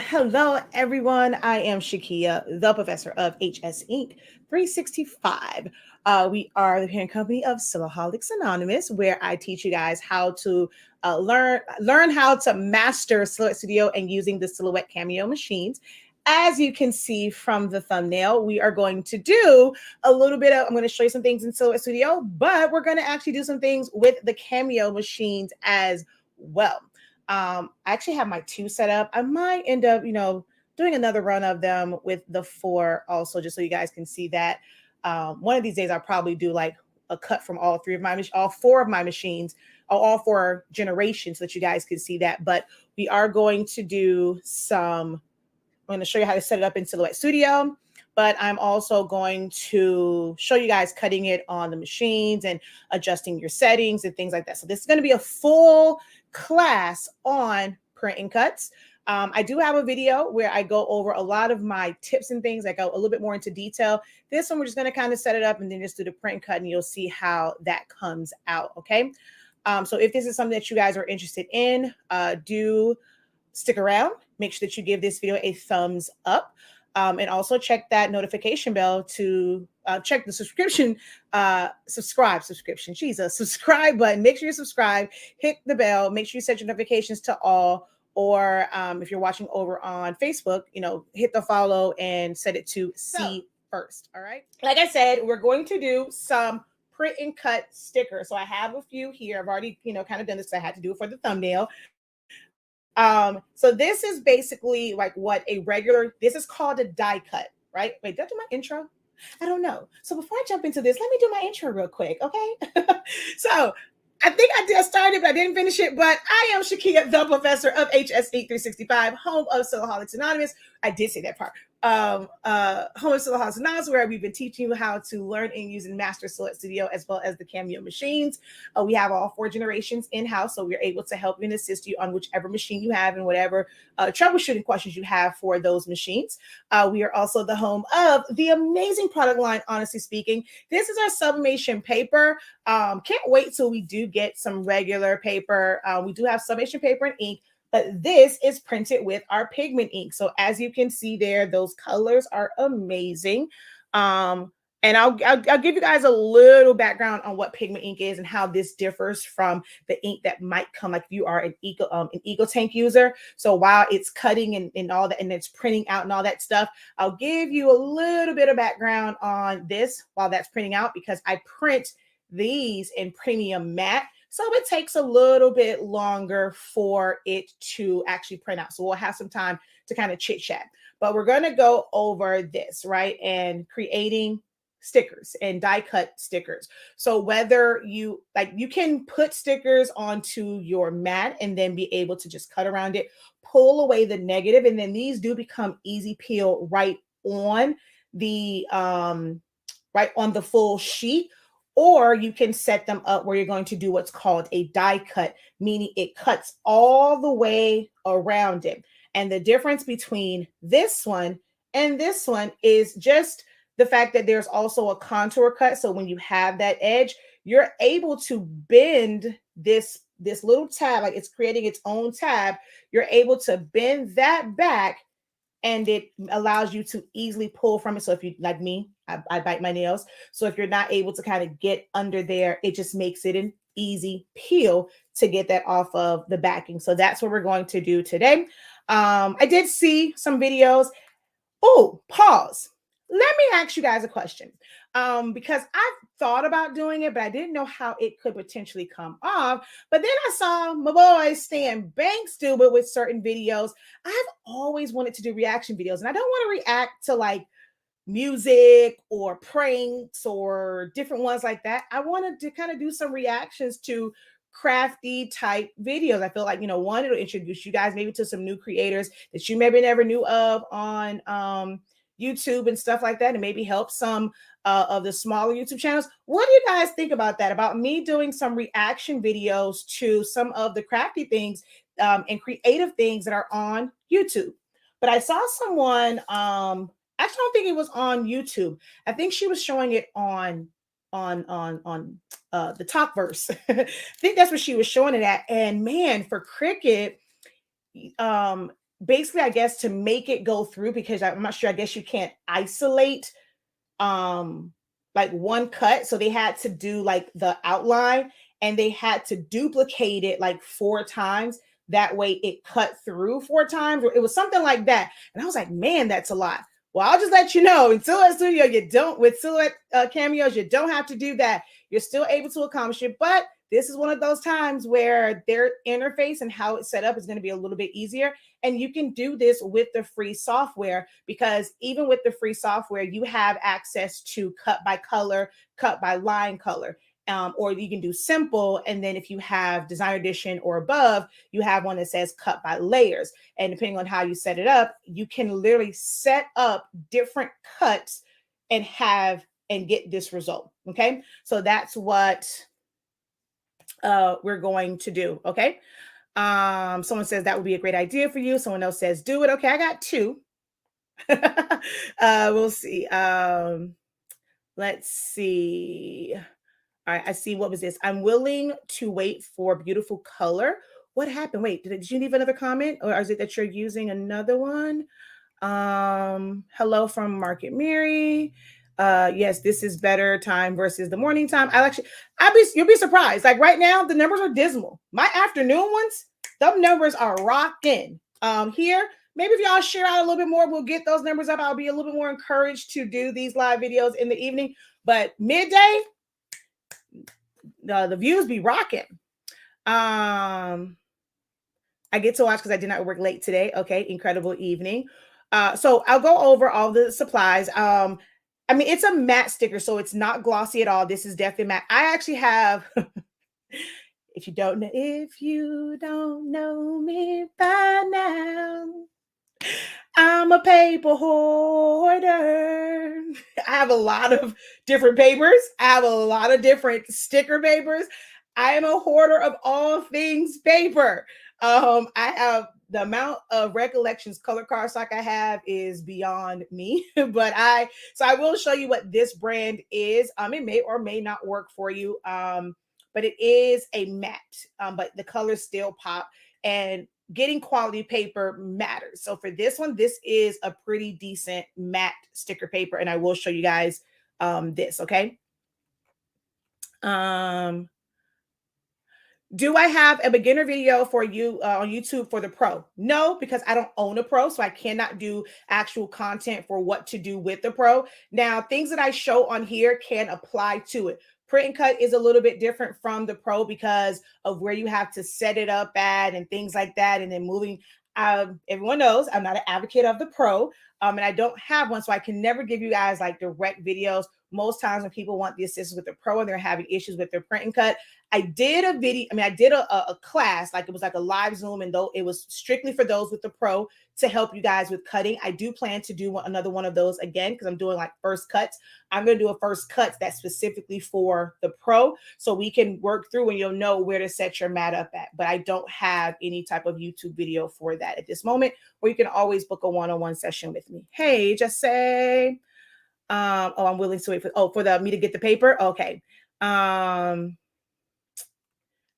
Hello, everyone. I am Shakia, the professor of HS Inc. 365. We are the parent company of Silaholics Anonymous, where I teach you guys how to learn how to master Silhouette Studio and using the Silhouette Cameo machines. As you can see from the thumbnail, we are going to do a little bit of, I'm going to show you some things in Silhouette Studio, but we're going to actually do some things with the Cameo machines as well. I actually have my 2 set up. I might end up, doing another run of them with the 4 also, just so you guys can see that. One of these days, I'll probably do like a cut from all 4 of my machines, or all 4 generations, so that you guys can see that. But we are going to do some. I'm going to show you how to set it up in Silhouette Studio. But I'm also going to show you guys cutting it on the machines and adjusting your settings and things like that. So this is going to be a full class on print and cuts. I do have a video where I go over a lot of my tips and things. I go a little bit more into detail. This one, we're just going to kind of set it up and then just do the print and cut, and you'll see how that comes out. Okay. So if this is something that you guys are interested in, do stick around. Make sure that you give this video a thumbs up. And also check that notification bell to check the subscription subscribe button. Make sure you subscribe, hit the bell, make sure you set your notifications to all, or if you're watching over on Facebook, hit the follow and set it to see first. All right. Like I said, we're going to do some print and cut stickers. So I have a few here. I've already, kind of done this. I had to do it for the thumbnail. So this is basically like this is called a die cut, right? Wait, did I do my intro? I don't know. So before I jump into this, let me do my intro real quick, okay? So I think I started, but I didn't finish it. But I am Shakia, the professor of HS 365, home of Silaholics Anonymous. I did say that part. Home of Silaholics Anonymous, where we've been teaching you how to learn and use and master Silhouette Studio as well as the Cameo machines. We have all 4 generations in-house, so we're able to help you and assist you on whichever machine you have and whatever troubleshooting questions you have for those machines. We are also the home of the amazing product line, honestly speaking. This is our sublimation paper. Can't wait till we do get some regular paper. We do have sublimation paper and ink, but this is printed with our pigment ink. So as you can see there, those colors are amazing. And I'll give you guys a little background on what pigment ink is and how this differs from the ink that might come like if you are an Eco Tank user. So while it's cutting and all that, and it's printing out and all that stuff, I'll give you a little bit of background on this while that's printing out, because I print these in premium matte. So it takes a little bit longer for it to actually print out. So we'll have some time to kind of chit chat, but we're going to go over this, right? And creating stickers and die cut stickers. So whether you can put stickers onto your mat and then be able to just cut around it, pull away the negative. And then these do become easy peel right on the full sheet. Or you can set them up where you're going to do what's called a die cut, meaning it cuts all the way around it. And the difference between this one and this one is just the fact that there's also a contour cut. So when you have that edge, you're able to bend this little tab, like it's creating its own tab. You're able to bend that back, and it allows you to easily pull from it. So if you, like me, I bite my nails. So if you're not able to kind of get under there, it just makes it an easy peel to get that off of the backing. So that's what we're going to do today. I did see some videos. Oh, pause. Let me ask you guys a question. Because I've thought about doing it, but I didn't know how it could potentially come off. But then I saw my boy Stan Banks do it with certain videos. I've always wanted to do reaction videos, and I don't want to react to like music or pranks or different ones like that. I wanted to kind of do some reactions to crafty type videos. I feel like, one, it'll introduce you guys maybe to some new creators that you maybe never knew of on YouTube and stuff like that, and maybe help some of the smaller YouTube channels. What do you guys think about that? About me doing some reaction videos to some of the crafty things and creative things that are on YouTube. But I saw someone, actually, I don't think it was on YouTube. I think she was showing it on the Talkverse. I think that's what she was showing it at. And man, for Cricut, basically, I guess, to make it go through, because I'm not sure, I guess you can't isolate like one cut, so they had to do like the outline, and they had to duplicate it like 4 times, that way it cut through 4 times, or it was something like that. And I was like, man, that's a lot. Well, I'll just let you know, in Silhouette Studio, you don't, with Silhouette Cameos, you don't have to do that. You're still able to accomplish it, but this is one of those times where their interface and how it's set up is going to be a little bit easier. And you can do this with the free software, because even with the free software, you have access to cut by color, cut by line color. Or you can do simple. And then if you have Designer Edition or above, you have one that says cut by layers. And depending on how you set it up, you can literally set up different cuts and get this result. Okay. So that's what we're going to do. Okay. Someone says that would be a great idea for you. Someone else says do it. Okay, I got 2. We'll see. Let's see. All right, I see. What was this? I'm willing to wait for beautiful color. What happened? Wait, did you leave another comment, or is it that you're using another one? Hello from Market Mary. Yes, this is better time versus the morning time. You'll be surprised. Like right now, the numbers are dismal. My afternoon ones, them numbers are rocking. Here, maybe if y'all share out a little bit more, we'll get those numbers up. I'll be a little bit more encouraged to do these live videos in the evening. But midday, the views be rocking. I get to watch because I did not work late today. Okay, incredible evening. So I'll go over all the supplies. I mean, it's a matte sticker, so it's not glossy at all. This is definitely matte. I actually have, if you don't know me by now, I'm a paper hoarder. I have a lot of different papers. I have a lot of different sticker papers. I am a hoarder of all things paper. I have the amount of recollections color card stock I have is beyond me, but I will show you what this brand is. It may or may not work for you, but it is a matte, but the colors still pop, and getting quality paper matters. So for this one, this is a pretty decent matte sticker paper, and I will show you guys this, okay? Do I have a beginner video for you on YouTube for the Pro? No, because I don't own a Pro, so I cannot do actual content for what to do with the Pro. Now, things that I show on here can apply to it. Print and cut is a little bit different from the Pro because of where you have to set it up at and things like that, and then moving. Everyone knows I'm not an advocate of the Pro, and I don't have one, so I can never give you guys like direct videos. Most times when people want the assistance with the Pro and they're having issues with their print and cut, I did a video. I mean, I did a class, like it was like a live Zoom, and though it was strictly for those with the Pro to help you guys with cutting. I do plan to do another one of those again because I'm doing like first cuts. I'm going to do a first cuts that's specifically for the Pro, so we can work through and you'll know where to set your mat up at. But I don't have any type of YouTube video for that at this moment, or you can always book a one-on-one session with me. Hey, just say, I'm willing to wait for me to get the paper. Okay.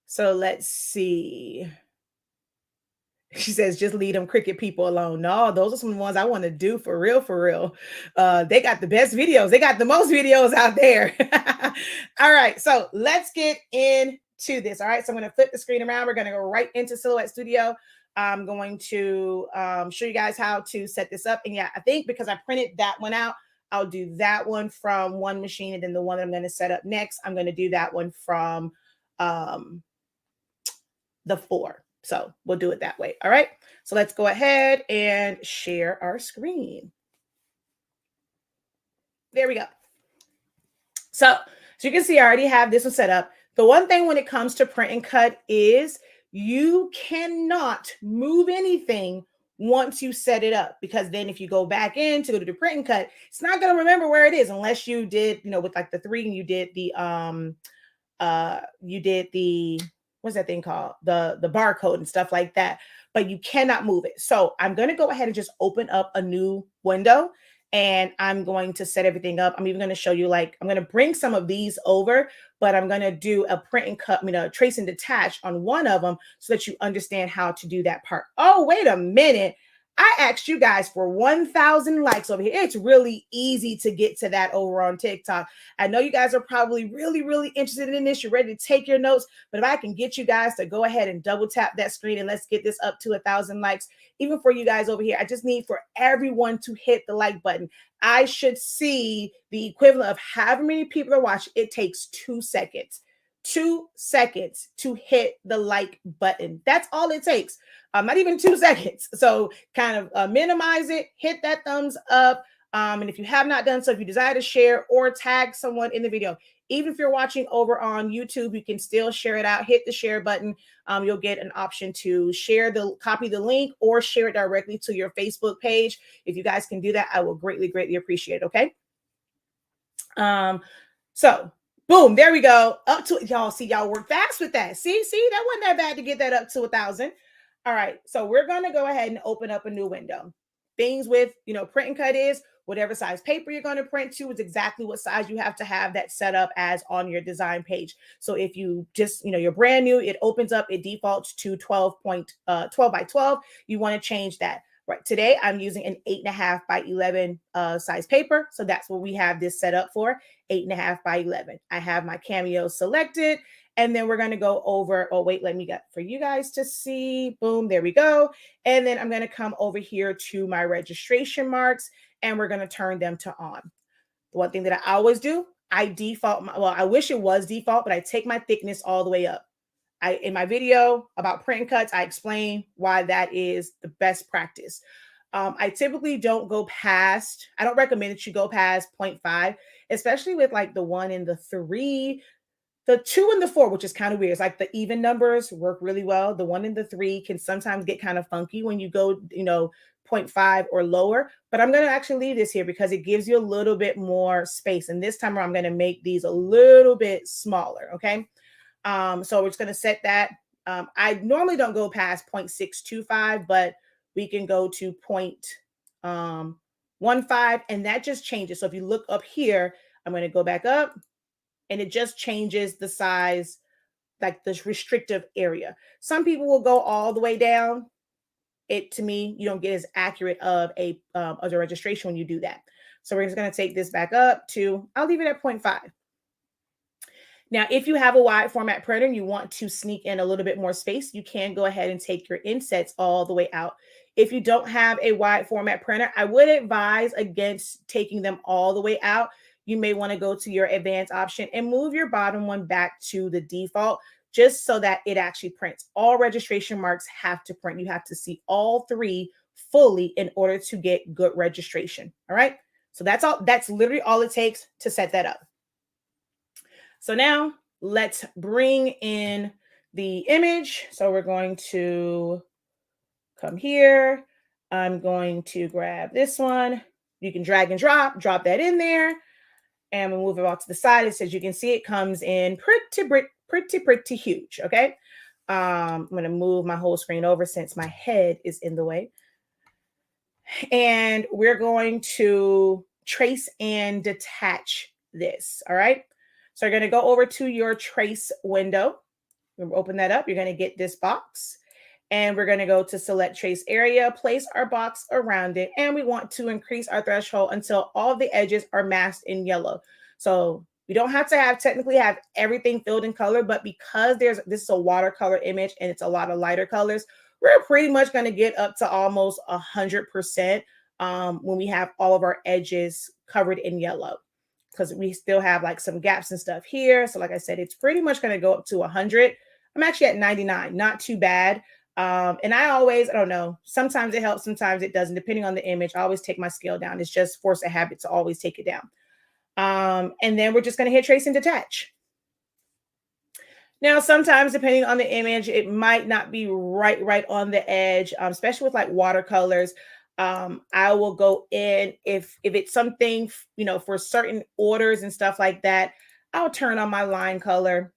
So let's see. She says, just leave them cricket people alone. No, those are some ones I want to do for real, for real. They got the best videos. They got the most videos out there. All right. So let's get into this. All right. So I'm going to flip the screen around. We're going to go right into Silhouette Studio. I'm going to show you guys how to set this up. And yeah, I think because I printed that one out, I'll do that one from one machine. And then the one that I'm going to set up next, I'm going to do that one from the 4. So we'll do it that way. All right. So let's go ahead and share our screen. There we go. So as you can see, I already have this one set up. The one thing when it comes to print and cut is you cannot move anything once you set it up, because then if you go back in to go to the print and cut, it's not going to remember where it is unless you did, with like the 3 and you did the what's that thing called? The barcode and stuff like that, but you cannot move it. So I'm going to go ahead and just open up a new window and I'm going to set everything up. I'm even going to show you, like, I'm going to bring some of these over, but I'm going to do a print and cut, trace and detach on one of them so that you understand how to do that part. Oh, wait a minute. I asked you guys for 1,000 likes over here. It's really easy to get to that over on TikTok. I know you guys are probably really, really interested in this. You're ready to take your notes, but if I can get you guys to go ahead and double tap that screen and let's get this up to 1,000 likes, even for you guys over here, I just need for everyone to hit the like button. I should see the equivalent of however many people are watching. It takes 2 seconds. 2 seconds to hit the like button. That's all it takes. Not even 2 seconds. So kind of minimize it, hit that thumbs up. And if you have not done so, if you desire to share or tag someone in the video, even if you're watching over on YouTube, you can still share it out. Hit the share button. You'll get an option to copy the link or share it directly to your Facebook page. If you guys can do that, I will greatly, greatly appreciate it. Okay. So boom, there we go. Up to y'all. See, y'all work fast with that. See, that wasn't that bad to get that up to 1,000. All right, so we're going to go ahead and open up a new window. Things with, print and cut is whatever size paper you're going to print to is exactly what size you have to have that set up as on your design page. So if you just, you're brand new, it opens up, it defaults to 12 by 12. You want to change that. Right. Today, I'm using an 8.5 by 11 size paper. So that's what we have this set up for, 8.5 by 11. I have my Cameo selected. And then we're going to go over, oh, wait, let me get for you guys to see. Boom, there we go. And then I'm going to come over here to my registration marks and we're going to turn them to on. The one thing that I always do, I default, I wish it was default, but I take my thickness all the way up. In my video about print and cuts, I explain why that is the best practice. I typically don't go past, I don't recommend that you go past 0.5, especially with like the 1 and the 3. The 2 and the 4, which is kind of weird. It's like the even numbers work really well. The 1 and the 3 can sometimes get kind of funky when you go, 0.5 or lower. But I'm going to actually leave this here because it gives you a little bit more space. And this time I'm going to make these a little bit smaller. Okay. So we're just going to set that. I normally don't go past 0.625, but we can go to 0.15, and that just changes. So if you look up here, I'm going to go back up. And it just changes the size, like this restrictive area. Some people will go all the way down. To me, you don't get as accurate of a registration when you do that. So we're just going to take this back up to, I'll leave it at 0.5. Now, if you have a wide format printer and you want to sneak in a little bit more space, you can go ahead and take your insets all the way out. If you don't have a wide format printer, I would advise against taking them all the way out. You may want to go to your advanced option and move your bottom one back to the default just so that it actually prints. All registration marks have to print. You have to see all 3 fully in order to get good registration. All right. So that's all. That's literally all it takes to set that up. So now let's bring in the image. So we're going to come here. I'm going to grab this one. You can drag and drop that in there. And we'll move it off to the side. As you can see, it comes in pretty huge. Okay. I'm going to move my whole screen over since my head is in the way. And we're going to trace and detach this. All right. So you're going to go over to your trace window. Open that up. You're going to get this box. And we're going to go to select trace area, place our box around it. And we want to increase our threshold until all the edges are masked in yellow. So we don't have to technically have everything filled in color, but because this is a watercolor image and it's a lot of lighter colors, we're pretty much going to get up to almost 100% when we have all of our edges covered in yellow, because we still have like some gaps and stuff here. So like I said, it's pretty much going to go up to 100. I'm actually at 99, not too bad. And I don't know, sometimes it helps, sometimes it doesn't, depending on the image. I always take my scale down. It's just force a habit to always take it down. And then we're just going to hit trace and detach. Now, sometimes depending on the image, it might not be right on the edge, especially with like watercolors. I will go in if it's something, for certain orders and stuff like that, I'll turn on my line color.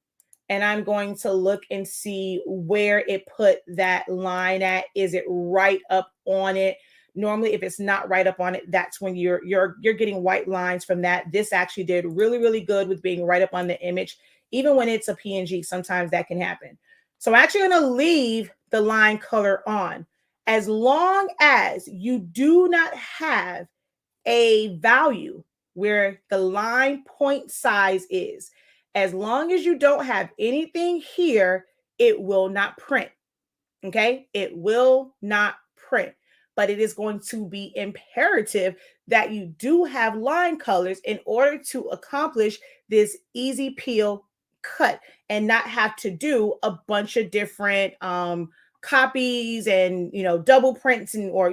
And I'm going to look and see where it put that line at. Is it right up on it? Normally, if it's not right up on it, that's when you're getting white lines from that. This actually did really, really good with being right up on the image. Even when it's a PNG, sometimes that can happen. So I'm actually going to leave the line color on. As long as you do not have a value where the line point size is, as long as you don't have anything here, it will not print. Okay, it will not print, but it is going to be imperative that you do have line colors in order to accomplish this easy peel cut and not have to do a bunch of different copies and double prints and or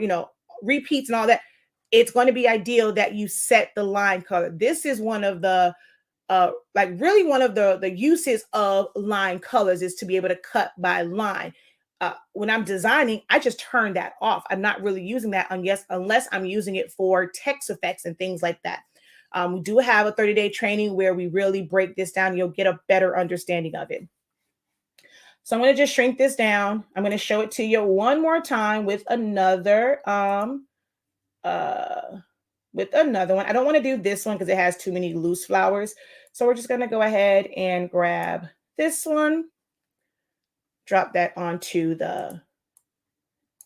repeats and all that. It's going to be ideal that you set the line color. This is one of the like really one of the uses of line colors is to be able to cut by line. When I'm designing, I just turn that off. I'm not really using that unless I'm using it for text effects and things like that. We do have a 30-day training where we really break this down. You'll get a better understanding of it. So I'm going to just shrink this down. I'm going to show it to you one more time with another one. I don't want to do this one because it has too many loose flowers. So we're just going to go ahead and grab this one. Drop that onto the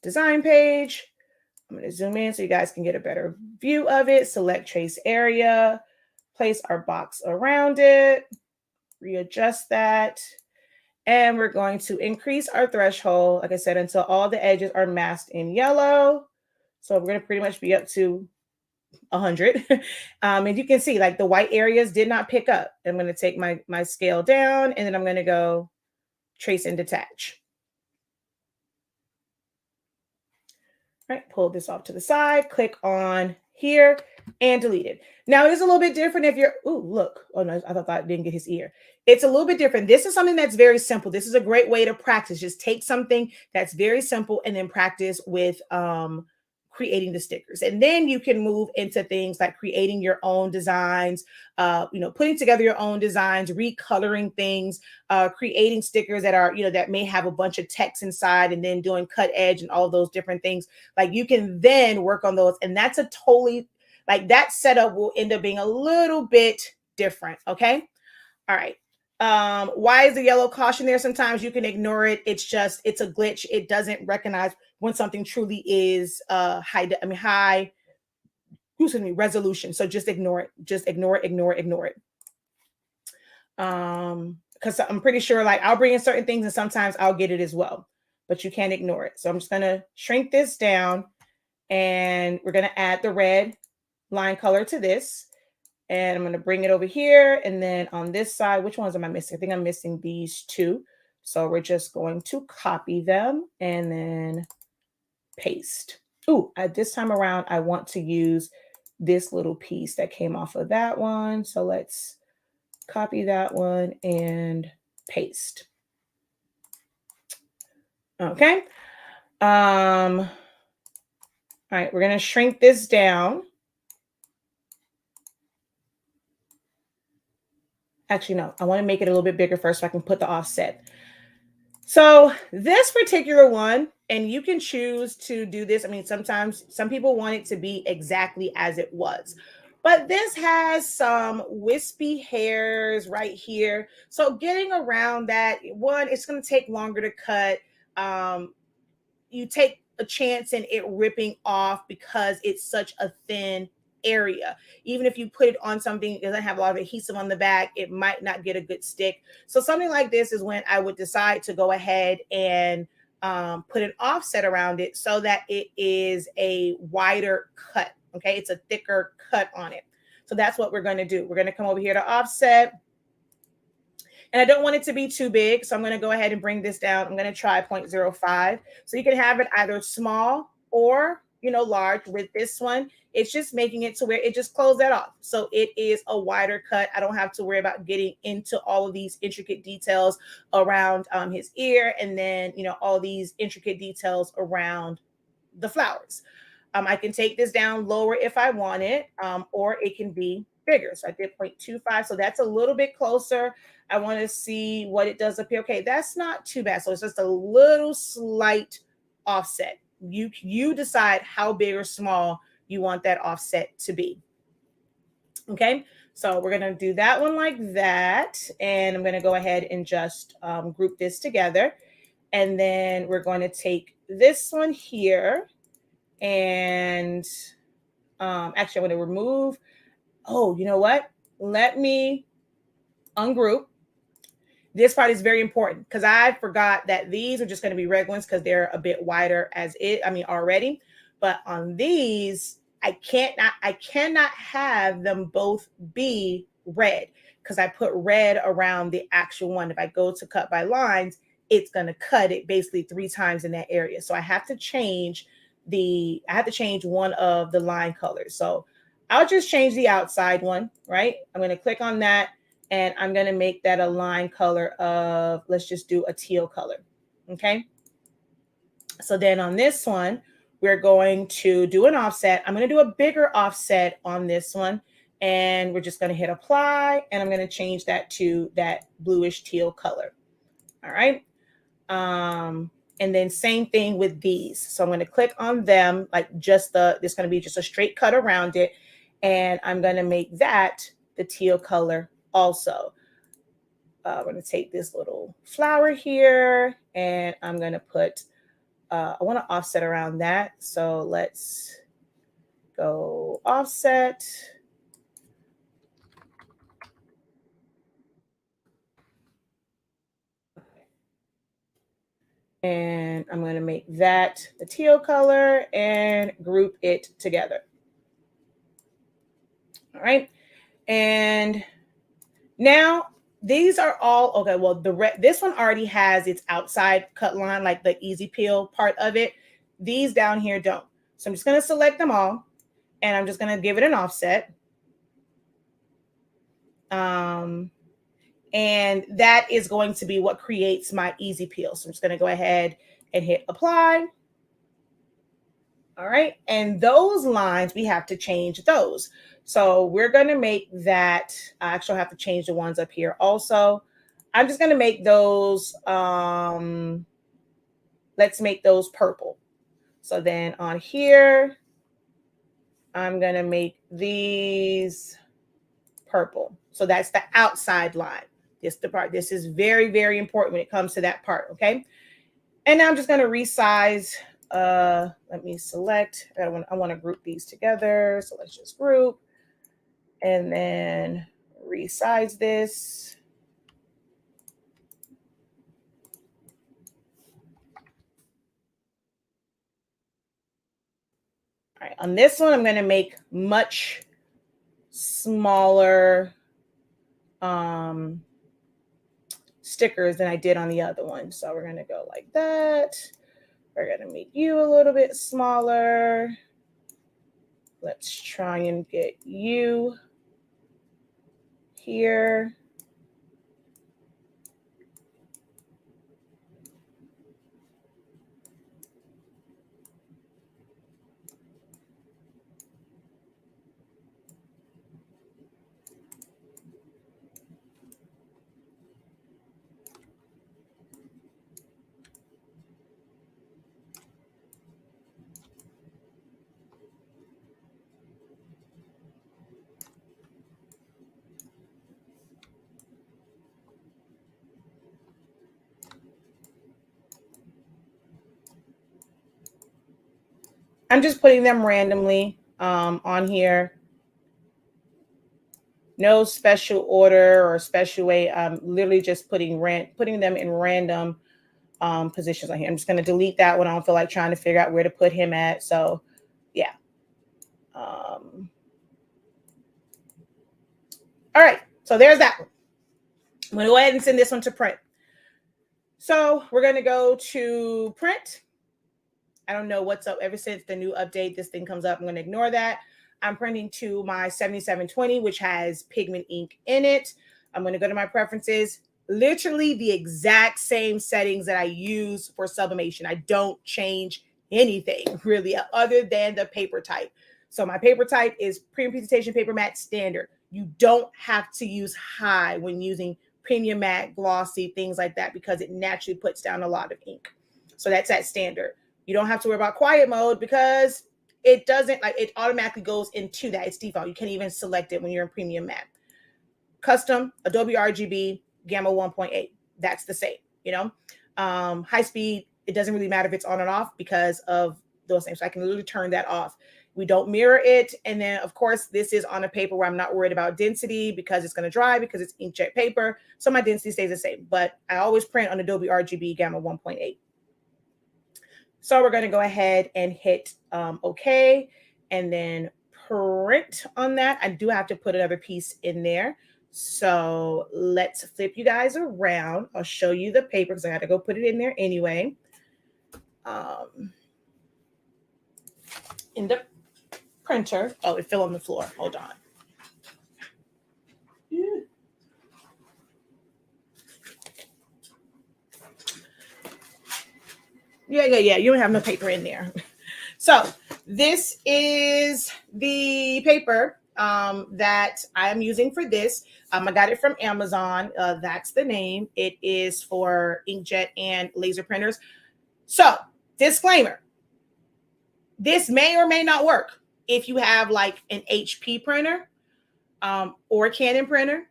design page. I'm going to zoom in so you guys can get a better view of it. Select trace area, place our box around it, readjust that. And we're going to increase our threshold, like I said, until all the edges are masked in yellow. So we're going to pretty much be up to 100. And you can see like the white areas did not pick up. I'm going to take my scale down and then I'm going to go trace and detach. All right, pull this off to the side, click on here and delete it. Now it's a little bit different if you're, oh, look. Oh no, I thought I didn't get his ear. It's a little bit different. This is something that's very simple. This is a great way to practice. Just take something that's very simple and then practice with creating the stickers. And then you can move into things like creating your own designs, putting together your own designs, recoloring things, creating stickers that are, that may have a bunch of text inside and then doing cut edge and all those different things. Like you can then work on those. And that's a totally, like that setup will end up being a little bit different. Okay. All right. Why is the yellow caution there? Sometimes you can ignore it. It's a glitch. It doesn't recognize when something truly is high resolution. So just ignore it. Just ignore it. Because I'm pretty sure like I'll bring in certain things and sometimes I'll get it as well, but you can't ignore it. So I'm just gonna shrink this down and we're gonna add the red line color to this. And I'm going to bring it over here. And then on this side, which ones am I missing? I think I'm missing these two. So we're just going to copy them and then paste. Ooh, at this time around, I want to use this little piece that came off of that one. So let's copy that one and paste. Okay. All right, we're going to shrink this down. Actually, no, I want to make it a little bit bigger first so I can put the offset. So this particular one, and you can choose to do this. I mean, sometimes some people want it to be exactly as it was, but this has some wispy hairs right here. So getting around that, one, it's going to take longer to cut. You take a chance in it ripping off because it's such a thin area. Even if you put it on something that doesn't have a lot of adhesive on the back, it might not get a good stick. So something like this is when I would decide to go ahead and put an offset around it so that it is a wider cut. Okay, it's a thicker cut on it. So that's what we're going to do. We're going to come over here to offset. And I don't want it to be too big, so I'm going to go ahead and bring this down. I'm going to try 0.05. So you can have it either small or, large. With this one, it's just making it to where it just closed that off. So it is a wider cut. I don't have to worry about getting into all of these intricate details around his ear and then, all these intricate details around the flowers. I can take this down lower if I want it, or it can be bigger. So I did 0.25. So that's a little bit closer. I want to see what it does up here. Okay, that's not too bad. So it's just a little slight offset. You decide how big or small you want that offset to be. Okay, so we're going to do that one like that. And I'm going to go ahead and just group this together. And then we're going to take this one here, and actually I'm going to remove. Oh, you know what? Let me ungroup. This part is very important because I forgot that these are just going to be red ones because they're a bit wider already. But on these, I cannot have them both be red because I put red around the actual one. If I go to cut by lines, it's going to cut it basically 3 times in that area. So I have to change one of the line colors. So I'll just change the outside one, right? I'm going to click on that. And I'm going to make that a line color of, let's just do a teal color. Okay. So then on this one, we're going to do an offset. I'm going to do a bigger offset on this one. And we're just going to hit apply. And I'm going to change that to that bluish teal color. All right. And then same thing with these. So I'm going to click on them, like there's going to be just a straight cut around it. And I'm going to make that the teal color also. I'm going to take this little flower here and I'm going to put, I want to offset around that. So let's go offset. And I'm going to make that the teal color and group it together. All right. And now these are all okay. Well, this one already has its outside cut line, like the easy peel part of it. These down here don't. So I'm just going to select them all and I'm just going to give it an offset. And that is going to be what creates my easy peel. So I'm just going to go ahead and hit apply. All right. And those lines, we have to change those. So we're going to make that. I actually have to change the ones up here also. I'm just going to make those. Let's make those purple. So then on here, I'm going to make these purple. So that's the outside line. This is very, very important when it comes to that part. Okay. And now I'm just going to resize. Let me select. I want to group these together. So let's just group and then resize this. All right. On this one, I'm going to make much smaller stickers than I did on the other one. So we're going to go like that. We're going to make you a little bit smaller. Let's try and get you here. I'm just putting them randomly on here. No special order or special way. I'm literally just putting them in random positions on here. I'm just going to delete that one. I don't feel like trying to figure out where to put him at. So yeah. All right. So there's that one. I'm going to go ahead and send this one to print. So we're going to go to print. I don't know what's up ever since the new update. This thing comes up. I'm going to ignore that. I'm printing to my 7720, which has pigment ink in it. I'm going to go to my preferences. Literally the exact same settings that I use for sublimation. I don't change anything really other than the paper type. So my paper type is premium presentation paper matte standard. You don't have to use high when using premium matte, glossy, things like that, because it naturally puts down a lot of ink. So that's at standard. You don't have to worry about quiet mode because it doesn't, like, it automatically goes into that. It's default. You can't even select it when you're in premium matte. Custom, Adobe RGB, Gamma 1.8. That's the same, you know. High speed, it doesn't really matter if it's on and off because of those things. So I can literally turn that off. We don't mirror it. And then of course, this is on a paper where I'm not worried about density because it's going to dry because it's inkjet paper. So my density stays the same, but I always print on Adobe RGB Gamma 1.8. So we're going to go ahead and hit OK and then print on that. I do have to put another piece in there. So let's flip you guys around. I'll show you the paper because I had to go put it in there anyway. In the printer. Oh, it fell on the floor. Hold on. Yeah. You don't have no paper in there. So this is the paper that I am using for this. I got it from Amazon. That's the name. It is for inkjet and laser printers. So disclaimer, this may or may not work if you have like an HP printer or a Canon printer,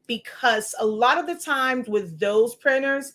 because a lot of the times with those printers,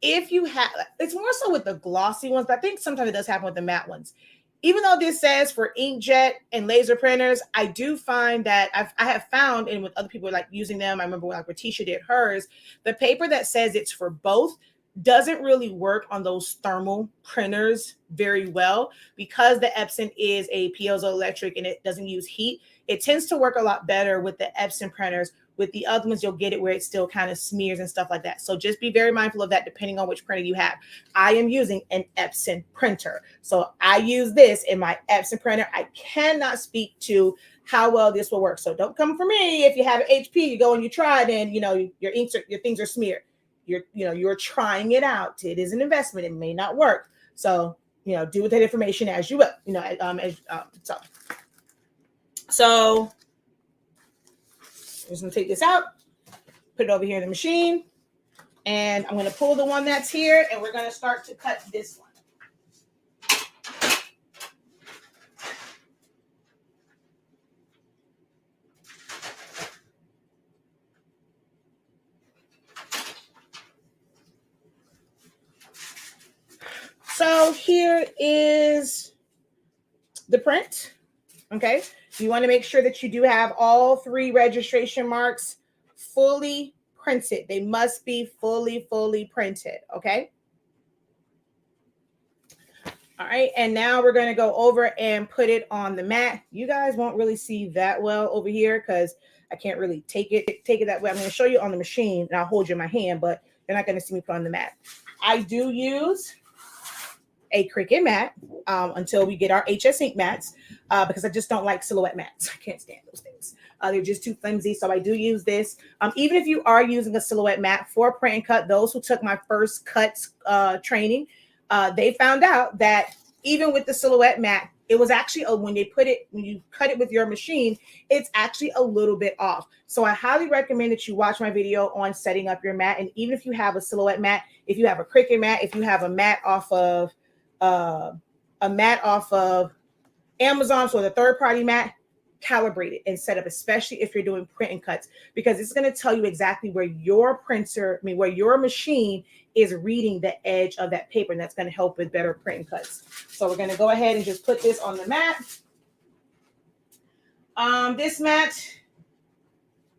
if you have, it's more so with the glossy ones, but I think sometimes it does happen with the matte ones. Even though this says for inkjet and laser printers, I do find that I have found, and with other people like using them, I remember when like Ratisha did hers, the paper that says it's for both doesn't really work on those thermal printers very well because the Epson is a piezoelectric and it doesn't use heat. It tends to work a lot better with the Epson printers. With the other ones, you'll get it where it still kind of smears and stuff like that. So just be very mindful of that depending on which printer you have. I am using an Epson printer. So I use this in my Epson printer. I cannot speak to how well this will work. So don't come for me. If you have an HP, you go and you try it and your inks your things are smeared. You're trying it out. It is an investment. It may not work. So, do with that information as you will, So I'm just going to take this out, put it over here in the machine, and I'm going to pull the one that's here, and we're going to start to cut this one. So here is the print. Okay. You want to make sure that you do have all 3 registration marks fully printed. They must be fully printed. Okay. All right. And now we're going to go over and put it on the mat. You guys won't really see that well over here because I can't really take it that way. I'm going to show you on the machine and I'll hold you in my hand, but you're not going to see me put on the mat. I do use a Cricut mat until we get our HS ink mats because I just don't like Silhouette mats. I can't stand those things. They're just too flimsy. So I do use this. Even if you are using a Silhouette mat for print and cut, those who took my first cuts training, they found out that even with the Silhouette mat, it was actually when you cut it with your machine, it's actually a little bit off. So I highly recommend that you watch my video on setting up your mat. And even if you have a Silhouette mat, if you have a Cricut mat, if you have a mat off of Amazon, so the third-party mat, calibrate it and set up, especially if you're doing print and cuts, because it's going to tell you exactly where your where your machine is reading the edge of that paper, and that's going to help with better print and cuts. So we're going to go ahead and just put this on the mat. This mat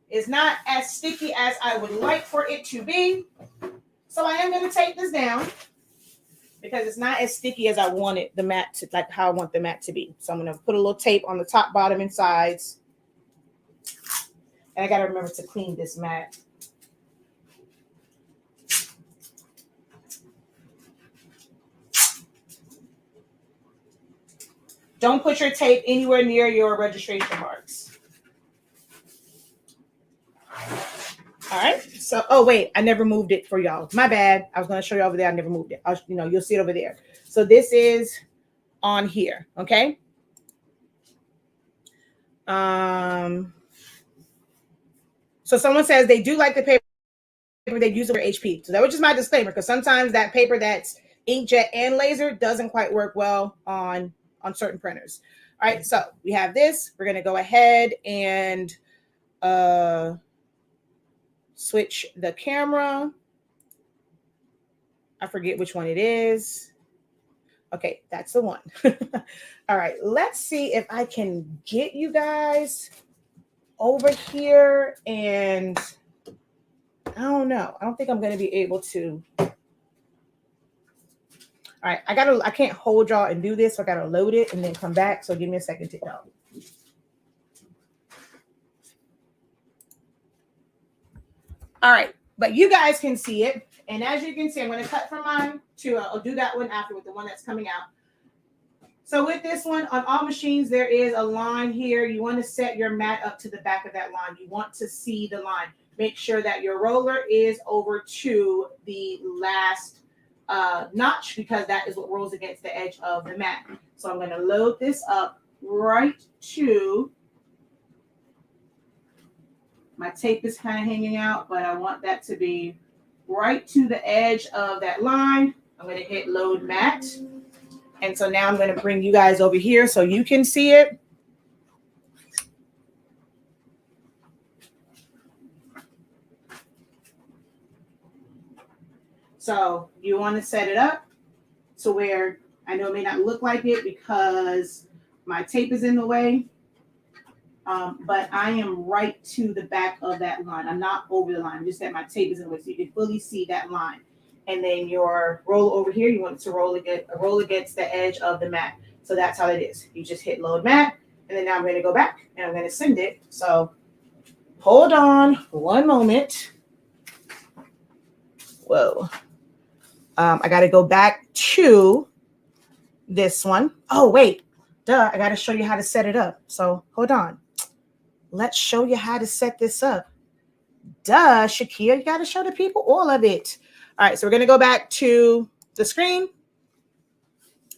is not as sticky as I would like for it to be, so I am going to take this down, because it's not as sticky as I wanted the mat to, like how I want the mat to be. So I'm going to put a little tape on the top, bottom, and sides. And I got to remember to clean this mat. Don't put your tape anywhere near your registration marks. All right. So, oh wait, I never moved it for y'all. My bad. I was going to show you over there. I never moved it. You'll see it over there. So this is on here. Okay. So someone says they do like the paper they use it for HP. So that was just my disclaimer, because sometimes that paper that's inkjet and laser doesn't quite work well on certain printers. All right. So we have this. We're going to go ahead and switch the camera. I forget which one it is. Okay, that's the one. All right, let's see if I can get you guys over here, and I don't know. I don't think I'm going to be able to. All right, I can't hold y'all and do this, so I gotta load it and then come back. So give me a second to go. All right, but you guys can see it. And as you can see, I'm going to cut from mine to, I'll do that one after with the one that's coming out. So with this one, on all machines, there is a line here. You want to set your mat up to the back of that line. You want to see the line. Make sure that your roller is over to the last notch, because that is what rolls against the edge of the mat. So I'm going to load this up right to, my tape is kind of hanging out, but I want that to be right to the edge of that line. I'm going to hit load mat. And so now I'm going to bring you guys over here so you can see it. So you want to set it up to where, I know it may not look like it because my tape is in the way, but I am right to the back of that line. I'm not over the line, just that my tape is in the way so you can fully see that line. And then your roll over here, you want it to roll against the edge of the mat. So that's how it is. You just hit load mat, and then now I'm going to go back and I'm going to send it. So hold on one moment. Whoa. I got to go back to this one. Oh, wait. Duh. I got to show you how to set it up. So hold on. Let's show you how to set this up. Duh, Shakia, you got to show the people all of it. All right, so we're going to go back to the screen.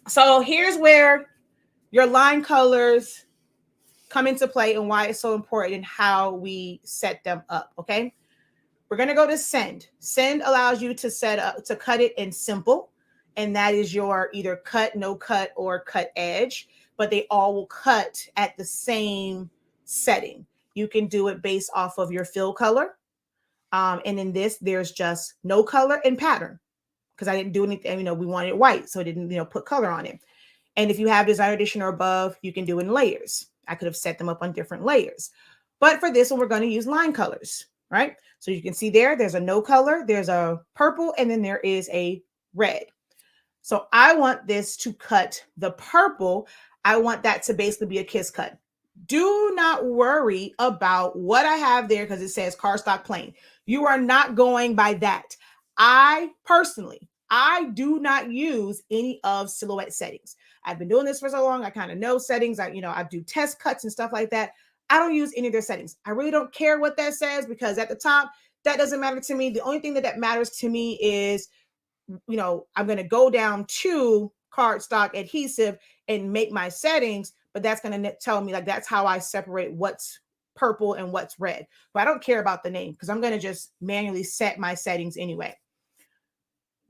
So here's where your line colors come into play and why it's so important and how we set them up, okay? We're going to go to send. Send allows you to set up, to cut it in simple, and that is your either cut, no cut, or cut edge, but they all will cut at the same setting. You can do it based off of your fill color. And in this, there's just no color and pattern, because I didn't do anything, we wanted white, so I didn't, put color on it. And if you have designer edition or above, you can do in layers. I could have set them up on different layers. But for this one, we're going to use line colors, right? So you can see there's a no color, there's a purple, and then there is a red. So I want this to cut the purple. I want that to basically be a kiss cut. Do not worry about what I have there because it says cardstock plain. You are not going by that. I do not use any of Silhouette settings. I've been doing this for so long. I kind of know settings. I do test cuts and stuff like that. I don't use any of their settings. I really don't care what that says because at the top, that doesn't matter to me. The only thing that matters to me is, I'm going to go down to cardstock adhesive and make my settings, but that's going to tell me that's how I separate what's purple and what's red. But I don't care about the name because I'm going to just manually set my settings anyway.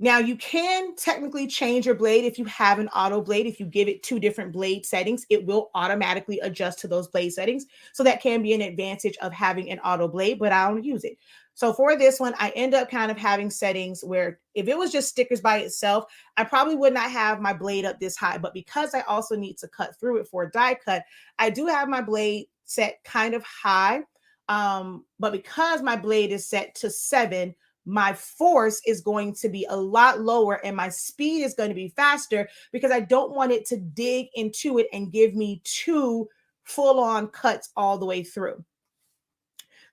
Now you can technically change your blade if you have an auto blade. If you give it 2 different blade settings, it will automatically adjust to those blade settings. So that can be an advantage of having an auto blade, but I don't use it. So for this one, I end up kind of having settings where if it was just stickers by itself, I probably would not have my blade up this high. But because I also need to cut through it for a die cut, I do have my blade set kind of high. But because my blade is set to 7, my force is going to be a lot lower and my speed is going to be faster because I don't want it to dig into it and give me 2 full-on cuts all the way through.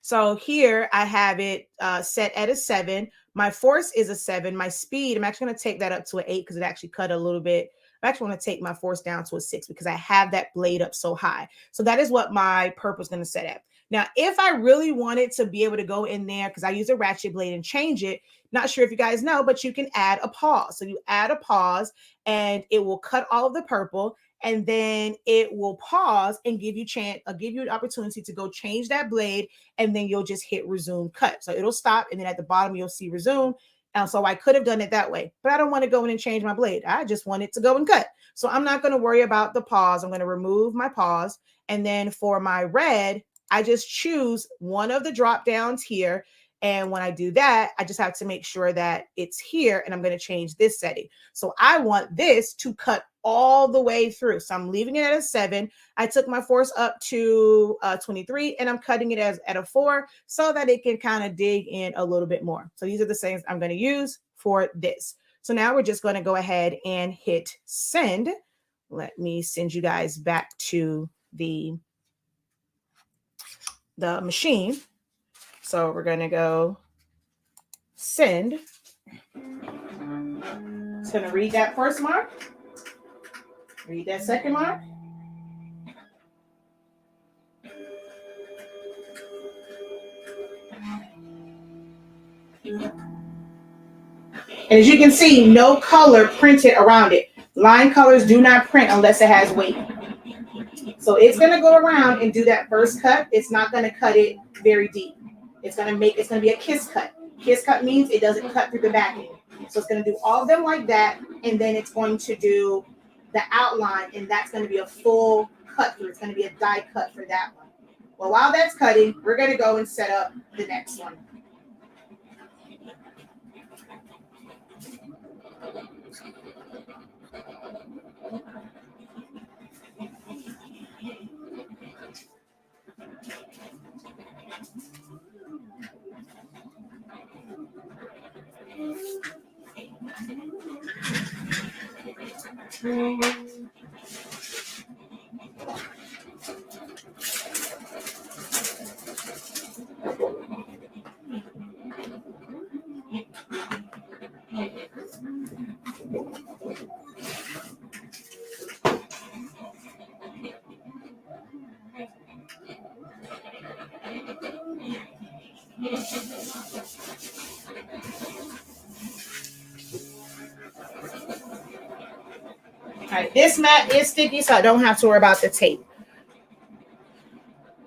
So here I have it set at a 7. My force is a 7. My speed, I'm actually going to take that up to an 8 because it actually cut a little bit. I actually want to take my force down to a 6 because I have that blade up so high. So that is what my purple is going to set at. Now, if I really wanted to be able to go in there, because I use a ratchet blade and change it, not sure if you guys know, but you can add a pause. So you add a pause and it will cut all of the purple and then it will pause and give you an opportunity to go change that blade and then you'll just hit resume cut. So it'll stop and then at the bottom you'll see resume. And so I could have done it that way, but I don't want to go in and change my blade. I just want it to go and cut. So I'm not going to worry about the pause. I'm going to remove my pause. And then for my red, I just choose one of the drop downs here And when I do that, I just have to make sure that it's here, and I'm going to change this setting. So I want this to cut all the way through. So I'm leaving it at a 7. I took my force up to 23, and I'm cutting it as at a 4 so that it can kind of dig in a little bit more. So these are the settings I'm going to use for this. So now we're just going to go ahead and hit send. Let me send you guys back to the machine. So we're going to go send. It's going to read that first mark, read that second mark. And as you can see, no color printed around it. Line colors do not print unless it has weight. So it's going to go around and do that first cut. It's not going to cut it very deep. It's going to be a kiss cut. Kiss cut means it doesn't cut through the back end. So it's going to do all of them like that, and then it's going to do the outline, and that's going to be a full cut through. It's going to be a die cut for that one. Well, while that's cutting, we're going to go and set up the next one. All right, this mat is sticky, so I don't have to worry about the tape.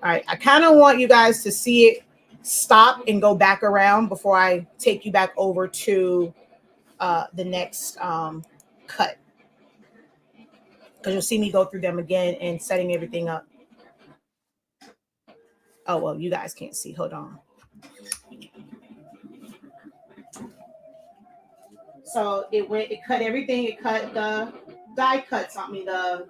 All right, I kind of want you guys to see it stop and go back around before I take you back over to the next cut. Because you'll see me go through them again and setting everything up. Oh, well, you guys can't see. Hold on. So it cut everything. It cut the die cuts on me, the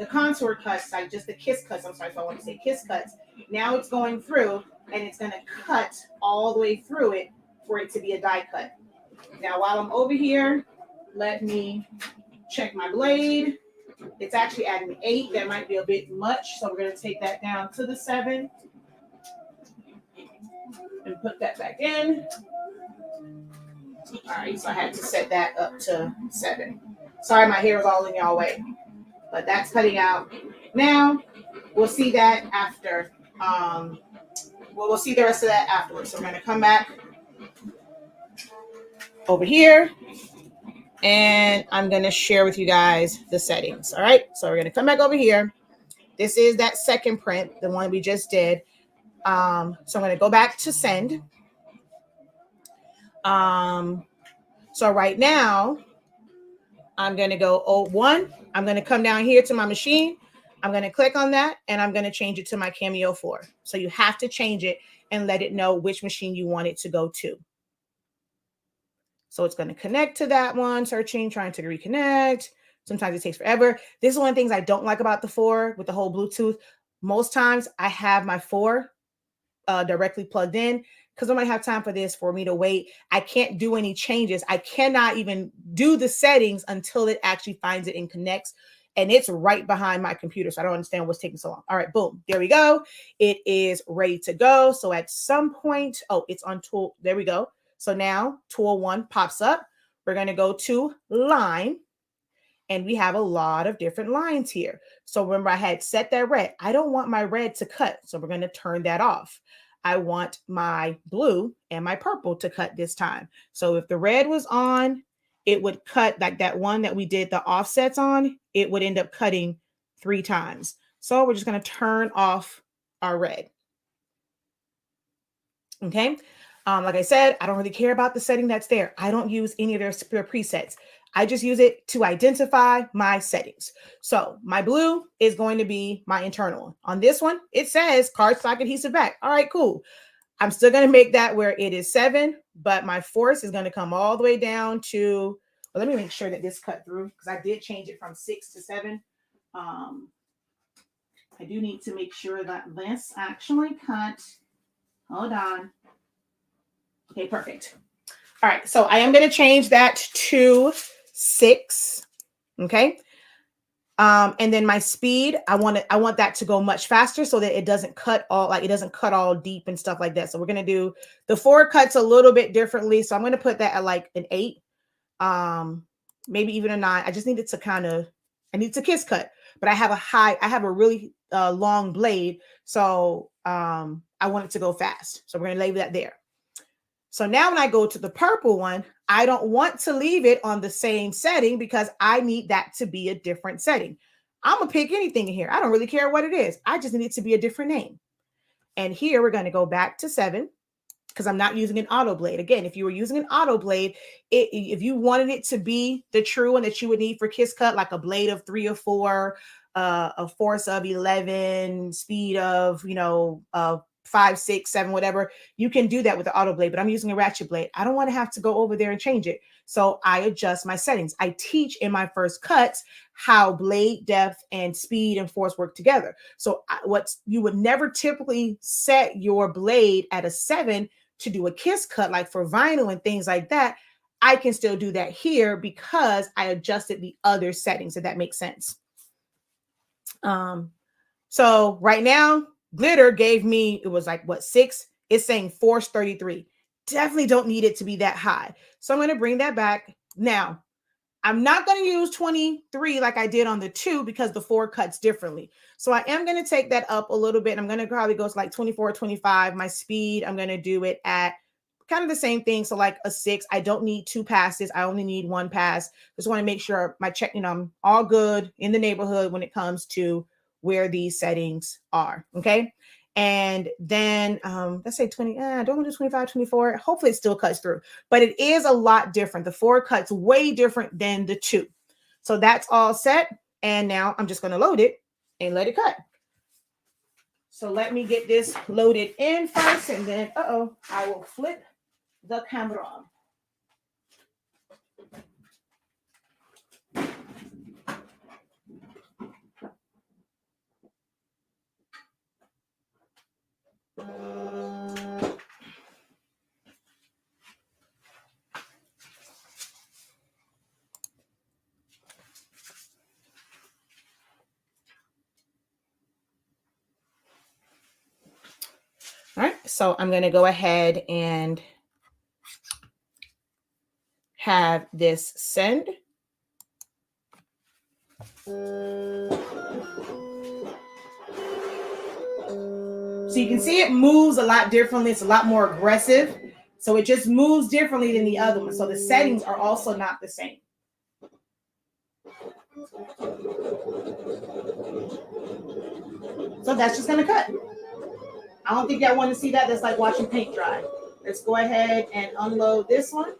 contour cuts, like just the kiss cuts. I'm sorry if I want to say kiss cuts. Now it's going through, and it's going to cut all the way through it for it to be a die cut. Now, while I'm over here, let me check my blade. It's actually adding me 8. That might be a bit much, so we're going to take that down to the 7 and put that back in. All right, so I had to set that up to 7. Sorry, my hair is all in y'all way, but that's cutting out. Now, we'll see that after. We'll see the rest of that afterwards. So we're going to come back over here, and I'm going to share with you guys the settings. All right, so we're going to come back over here. This is that second print, the one we just did. So I'm going to go back to send. So right now, I'm going to go 01. I'm going to come down here to my machine. I'm going to click on that, and I'm going to change it to my Cameo 4. So you have to change it and let it know which machine you want it to go to. So it's going to connect to that one, searching, trying to reconnect. Sometimes it takes forever. This is one of the things I don't like about the 4 with the whole Bluetooth. Most times I have my 4 directly plugged in because I might have time for this for me to wait. I can't do any changes. I cannot even do the settings until it actually finds it and connects. And it's right behind my computer. So I don't understand what's taking so long. All right, boom. There we go. It is ready to go. So at some point, oh, it's on tool. There we go. So now tool 1 pops up. We're going to go to line. And we have a lot of different lines here. So remember, I had set that red. I don't want my red to cut. So we're going to turn that off. I want my blue and my purple to cut this time. So if the red was on, it would cut like that one that we did the offsets on. It would end up cutting 3 times. So we're just going to turn off our red. Okay. Like I said, I don't really care about the setting that's there. I don't use any of their presets. I just use it to identify my settings. So my blue is going to be my internal. On this one, it says cardstock adhesive back. All right, cool. I'm still going to make that where it is 7, but my force is going to come all the way down to, well, let me make sure that this cut through because I did change it from 6 to 7. I do need to make sure that this actually cut. Hold on. Okay, perfect. All right, so I am going to change that to 6. Okay. And then my speed, I want that to go much faster so that it doesn't cut all deep and stuff like that. So we're going to do the 4 cuts a little bit differently. So I'm going to put that at like an 8, maybe even a 9. I just need it to I need to kiss cut, but I have a really long blade. So I want it to go fast. So we're going to leave that there. So now when I go to the purple one, I don't want to leave it on the same setting because I need that to be a different setting. I'm going to pick anything in here. I don't really care what it is. I just need it to be a different name. And here we're going to go back to 7 because I'm not using an auto blade. Again, if you were using an auto blade, if you wanted it to be the true one that you would need for kiss cut, like a blade of 3 or 4, a force of 11, speed of, 5, 6, 7, whatever, you can do that with the auto blade, but I'm using a ratchet blade. I don't want to have to go over there and change it. So I adjust my settings. I teach in my first cuts how blade depth and speed and force work together. So you would never typically set your blade at a 7 to do a kiss cut, like for vinyl and things like that. I can still do that here because I adjusted the other settings, if that makes sense. So right now, glitter gave me, it was like, 6? It's saying force 33. Definitely don't need it to be that high. So I'm going to bring that back. Now, I'm not going to use 23 like I did on the 2 because the 4 cuts differently. So I am going to take that up a little bit. I'm going to probably go to like 24, 25. My speed, I'm going to do it at kind of the same thing. So like a 6. I don't need 2 passes. I only need 1 pass. Just want to make sure I'm all good in the neighborhood when it comes to where these settings are. Okay. And then let's say 20. I don't want to do 25, 24. Hopefully it still cuts through, but it is a lot different. The 4 cuts way different than the 2. So that's all set. And now I'm just going to load it and let it cut. So let me get this loaded in first, and then I will flip the camera on. All right, so I'm going to go ahead and have this send. So you can see it moves a lot differently. It's a lot more aggressive. So it just moves differently than the other one. So the settings are also not the same. So that's just going to cut. I don't think y'all want to see that. That's like watching paint dry. Let's go ahead and unload this one.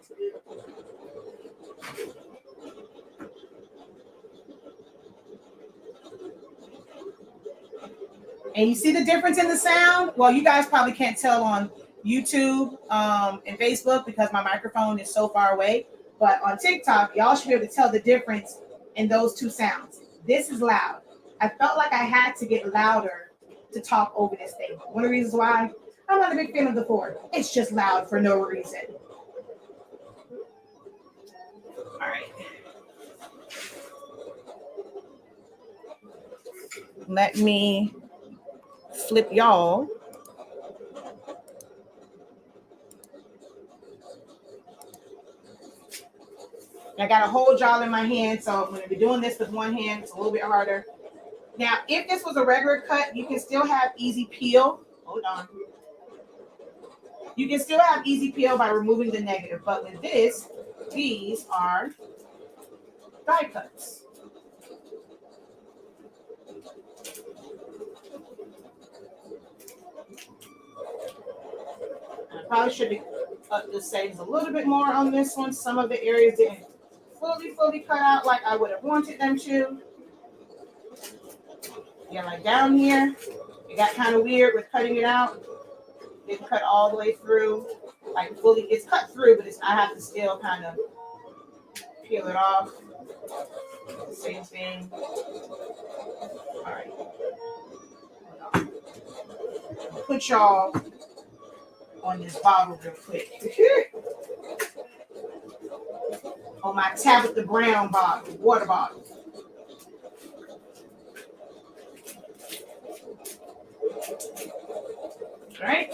And you see the difference in the sound? Well, you guys probably can't tell on YouTube and Facebook because my microphone is so far away. But on TikTok, y'all should be able to tell the difference in those 2 sounds. This is loud. I felt like I had to get louder to talk over this thing. One of the reasons why I'm not a big fan of the 4. It's just loud for no reason. All right. Let me flip y'all. I got a whole jar in my hand, so I'm going to be doing this with one hand. It's a little bit harder. Now, if this was a regular cut, you can still have easy peel. Hold on. You can still have easy peel by removing the negative, but with this, these are die cuts. I probably should have cut the settings a little bit more on this one. Some of the areas didn't fully cut out like I would have wanted them to. Yeah, like down here, it got kind of weird with cutting it out. It's cut all the way through, like fully. It's cut through, but I have to still kind of peel it off. Same thing. All right. Put y'all on this bottle real quick. On my Tabitha Brown bottle, water bottle. All right.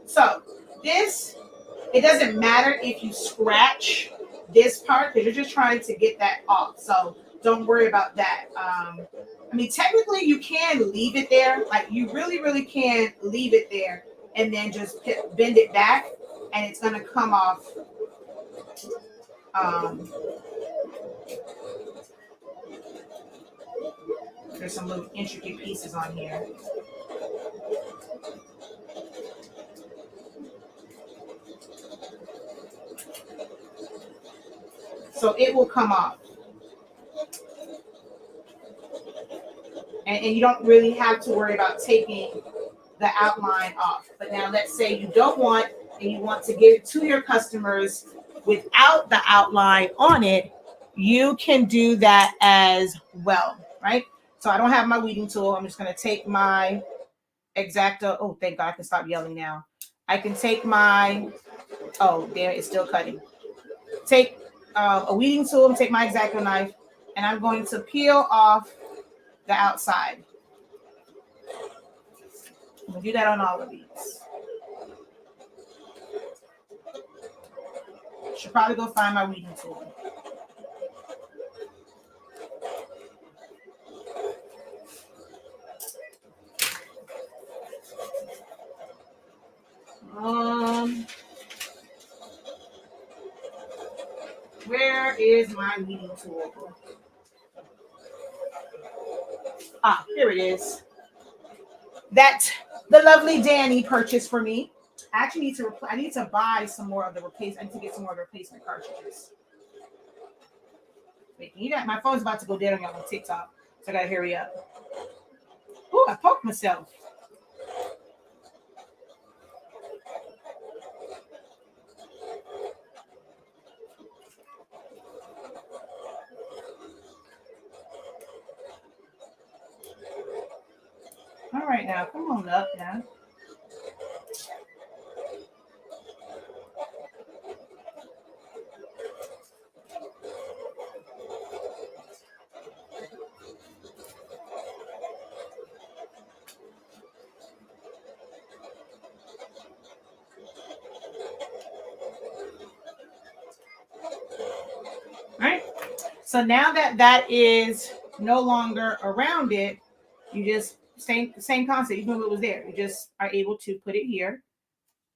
So this, it doesn't matter if you scratch this part because you're just trying to get that off. So don't worry about that. I mean, technically you can leave it there. Like you really, really can leave it there and then just bend it back and it's going to come off. There's some little intricate pieces on here. So it will come off. And you don't really have to worry about taking the outline off. But now let's say you don't want, and you want to give it to your customers without the outline on it, you can do that as well, right? So I don't have my weeding tool. I'm just going to take my X-Acto. Oh, thank God I can stop yelling now. I can take my, oh, damn, it's still cutting. Take a weeding tool and take my X-Acto knife, and I'm going to peel off the outside. I'm going to do that on all of these. Should probably go find my weeding tool. Where is my weeding tool? Ah, here it is. That the lovely Danny purchased for me. I actually need to I need to buy some more of the replacement. I need to get some more of the replacement cartridges. Wait, you know, my phone's about to go dead on y'all on TikTok, so I gotta hurry up. Oh, I poked myself. All right, now come on up now. Right. So now that that is no longer around it, you just same concept. Even if it was there, you just are able to put it here,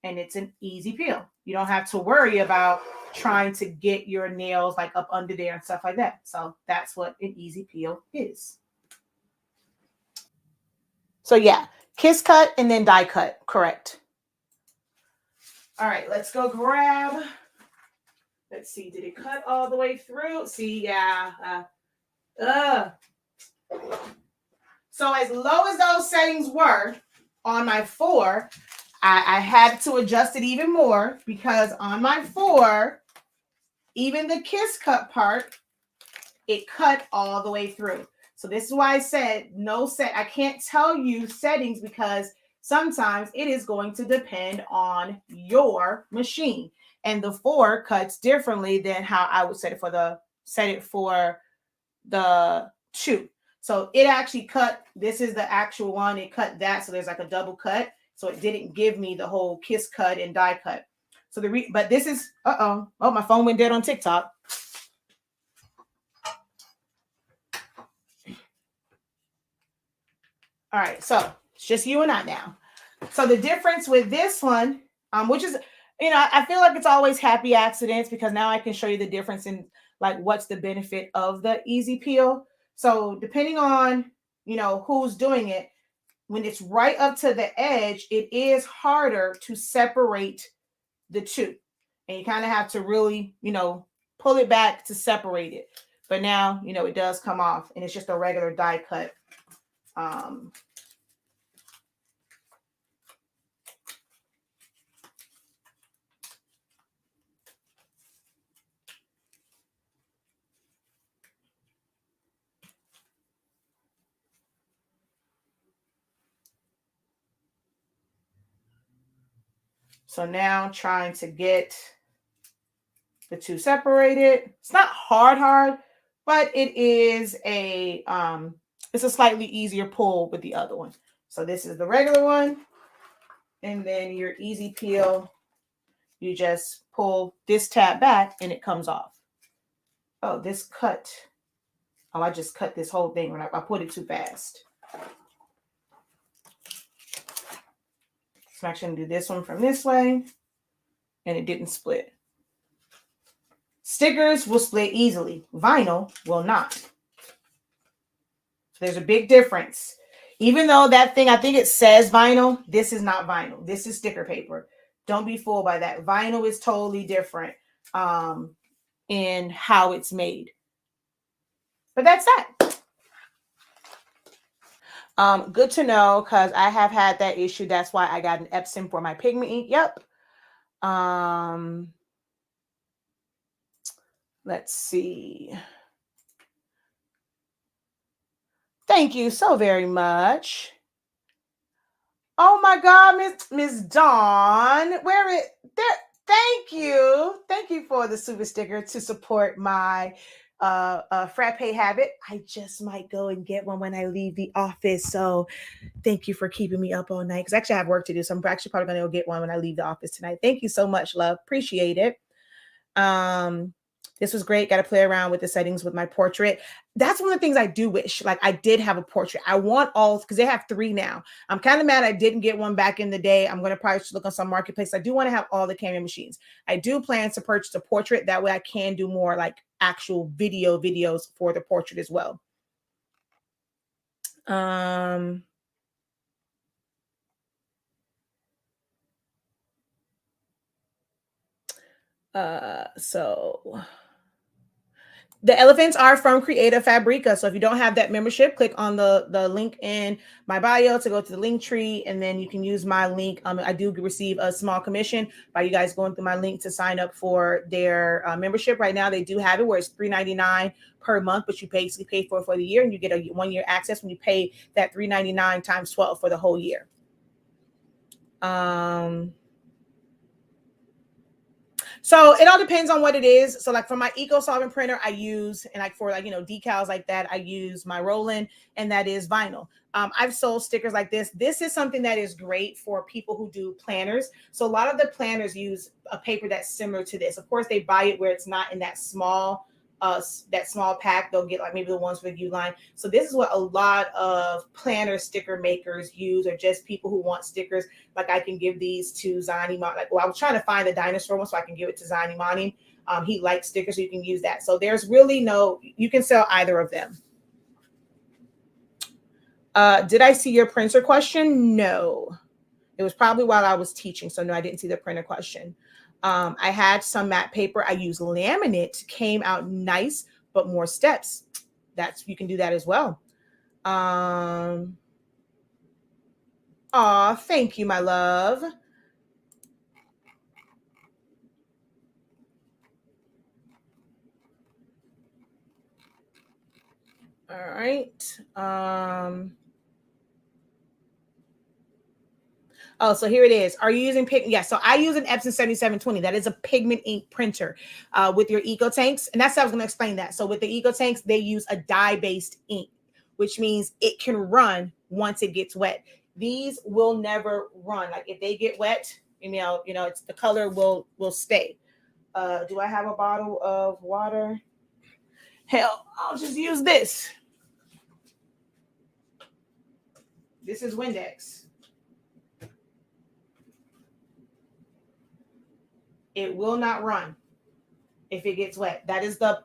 and it's an easy peel. You don't have to worry about trying to get your nails like up under there and stuff like that. So that's what an easy peel is. So yeah, kiss cut and then die cut. Correct. All right, let's go grab. Let's see. Did it cut all the way through? See, yeah. So as low as those settings were on my 4, I had to adjust it even more because on my 4, even the kiss cut part, it cut all the way through. So this is why I said no set. I can't tell you settings because sometimes it is going to depend on your machine. And the 4 cuts differently than how I would set it for the 2. So it actually cut, this is the actual one, it cut that, so there's like a double cut. So it didn't give me the whole kiss cut and die cut. So but this is, oh, my phone went dead on TikTok. All right, so it's just you and I now. So the difference with this one, which is, you know, I feel like it's always happy accidents because now I can show you the difference in like what's the benefit of the easy peel. So depending on, you know, who's doing it, when it's right up to the edge, it is harder to separate the two. And you kind of have to really, you know, pull it back to separate it. But now, you know, it does come off and it's just a regular die cut. So now I'm trying to get the two separated. It's not hard, but it is it's a slightly easier pull with the other one. So this is the regular one. And then your easy peel, you just pull this tab back and it comes off. Oh, this cut. Oh, I just cut this whole thing when I put it too fast. So I'm actually going to do this one from this way. And it didn't split. Stickers will split easily. Vinyl will not. So there's a big difference. Even though that thing, I think it says vinyl, this is not vinyl. This is sticker paper. Don't be fooled by that. Vinyl is totally different in how it's made. But that's that. Good to know, because I have had that issue. That's why I got an Epsom for my pigment ink. Yep. Let's see. Thank you so very much. Oh my God, Miss Dawn. Where it there? Thank you. Thank you for the super sticker to support my frappe habit. I just might go and get one when I leave the office. So thank you for keeping me up all night. Because actually I have work to do. So I'm actually probably gonna go get one when I leave the office tonight. Thank you so much, love. Appreciate it. This was great. Got to play around with the settings with my portrait. That's one of the things I do wish. Like I did have a portrait. I want all, because they have 3 now. I'm kind of mad I didn't get one back in the day. I'm going to probably look on some marketplace. I do want to have all the camera machines. I do plan to purchase a portrait. That way I can do more like actual videos for the portrait as well. So the elephants are from Creative Fabrica. So if you don't have that membership, click on the link in my bio to go to the link tree, and then you can use my link. I do receive a small commission by you guys going through my link to sign up for their membership. Right now, they do have it where it's $3.99 per month, but you basically pay for it for the year, and you get a 1-year access when you pay that $3.99 times 12 for the whole year. So it all depends on what it is. So like for my eco solvent printer, I use, and like for like, you know, decals like that, I use my Roland, and that is vinyl. I've sold stickers like this. This is something that is great for people who do planners. So a lot of the planners use a paper that's similar to this. Of course, they buy it where it's not in that small pack. They'll get like maybe the ones for the U-line. So this is what a lot of planner sticker makers use, or just people who want stickers. Like I can give these to Zani. Like, well, I was trying to find the dinosaur one so I can give it to Zani Mani. He likes stickers, so you can use that. So there's really you can sell either of them. Did I see your printer question? No. It was probably while I was teaching. So no, I didn't see the printer question. I had some matte paper. I used laminate, came out nice, but more steps. You can do that as well. Aw, thank you, my love. All right. Oh, so here it is. Are you using pigment? Yeah, so I use an Epson 7720. That is a pigment ink printer with your eco tanks. And that's how I was going to explain that. So with the eco tanks, they use a dye-based ink, which means it can run once it gets wet. These will never run. Like if they get wet, you know, it's the color will stay. Do I have a bottle of water? Hell, I'll just use this. This is Windex. It will not run if it gets wet. That is the